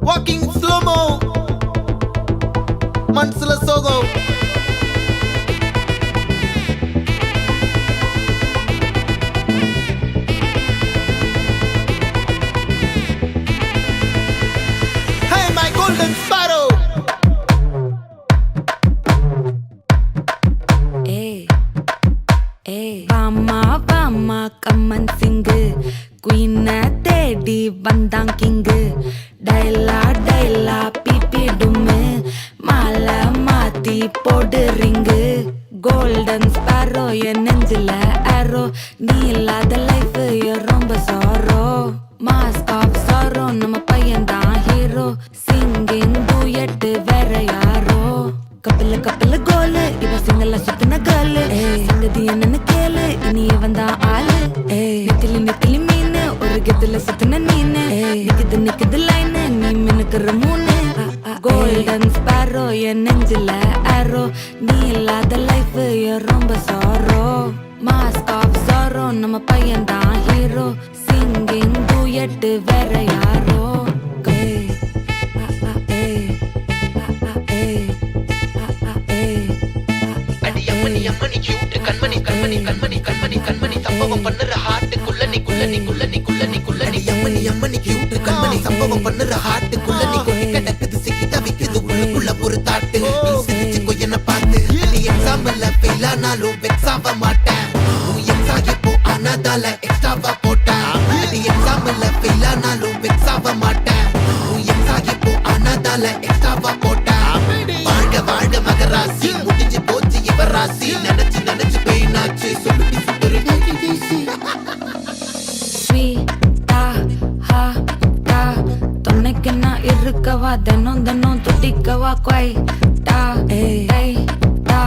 Walking slow-mo, Mansula Sogo. Hey, my golden sparrow. Hey, hey, Vama, Vama, come and sing. Queen தேடி வந்தான் king டைலா டைலா BP டும்மு மாலை மாத்தி போடு ring golden sparrow என் நெஞ்சில ஆரோ நீ இல்லாத லைஃப் ரொம்ப சாரோ மாஸ்க் ஆஃப் சாரோ நம்ம பையன் தான் ஹீரோ சிங்கிங் டூயட் வேற யாரோ கப்பில கப்பில கோலு இவ சிங்கல்ல சுத்தின கேர்ளு சங்கதி என்னன்னு கேளு இனி இவன் தான் ஆளு நெத்திலி நெத்திலி மீனு ஒரு கெத்துல சுத்தின நீனு நிக்குது லைனு நீ மினுக்குற மூணு கோல்டன் ஸ்பாரோ என் நெஞ்சில ஆரோ நீ இல்லாத லைஃப் ரொம்ப சாரோ மாஸ்க் ஆஃப் சாரோ நம்ம பையன் தான் ஹீரோ சிங்கிங் டூயட் வேற யாரோ சம்பவம் பண்ணுற ஹார்ட்டுக்குள்ள சம்பவம் பண்ணுற ஹார்ட்டுக்குள்ள நீ கொட்டி கிடக்குது சிக்கி தவிக்குது உள்ளுக்குள்ள ஒரு தாட்டு நீ சிரிச்சுக்கோ என்ன பார்த்து நீ எக்ஸாம்பிள் ஃபெயில் ஆனாலும் வெக்ஸ் ஆக மாட்டேன் நீ எக்ஸாம் இப்போ ஆனதால எக்ஸ்ட்ராவா போட்டேன் நீ எக்ஸாம்பிள் ஃபெயில் ஆனாலும் வெக்ஸ் ஆக மாட்டேன் நீ எக்ஸாம் இப்போ ஆனதால எக்ஸ்ட்ராவா போட்டேன் வாழ்க வாழ்க மகராசி முடிஞ்சு போச்சு இவ ராசி நினைச்சு நினைச்சு பெயினாச்சு சொல்லுடி சுந்தரி இருக்கவா தினம் தினம் துடிக்கவா குவாய் டா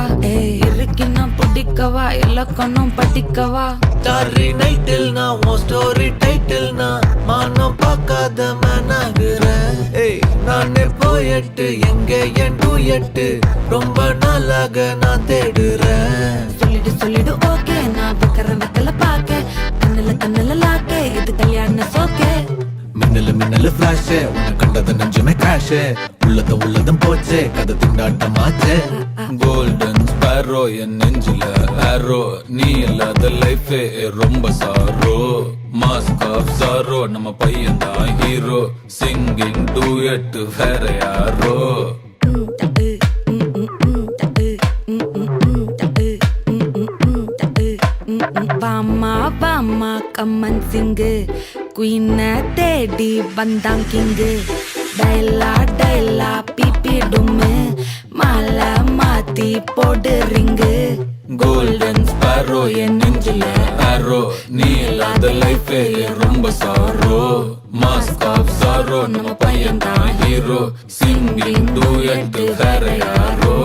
இருக்கினா பிடிக்கவா இலக்கணம் படிக்கவா டாரி நைட்டில் நான் உன் ஸ்டோரி டைட்டில் நான் மானம் பார்க்காத மேனாகிறேன் நானே போயட்டு எங்க என் டூயட்டு ரொம்ப நாளாக நான் தேடுறேன் சொல்லிடு ஓகே நான் வைக்கிறேன் வெத்தல பாக்க கண்ணுல லாக்கே இது கல்யாண சோக்கே மின்னலு ஃபிளாஷ் உன்னை கண்டது நெஞ்சுமே கிராஷ் உள்ளதும் போச்சே கதை திண்டாட்டமாச்சே கோல்டன் ஸ்பாரோ என் நெஞ்சில ஆரோ நீ இல்லாத லைஃப் ரொம்ப சாரோ மாஸ்க் ஆஃப் சாரோ நம்ம பையன் தான் ஹீரோ சிங்கிங் டூயட் வேற யாரோ வாமா வாமா கம்மன் சிங்கு குயின தேடி வந்தான் கிங்கு டைலா டைலா பிபி டும்மு மாலை மாத்தி போடு ரிங்கு கோல்டன் ஸ்பாரோ என் நெஞ்சில ஆரோ நீ இல்லாத லைஃப் ரொம்ப சாரோ மாஸ்க் ஆஃப் சாரோ நம்ம பையன் தான் ஹீரோ சிங்கிங் டூயட் வேற யாரோ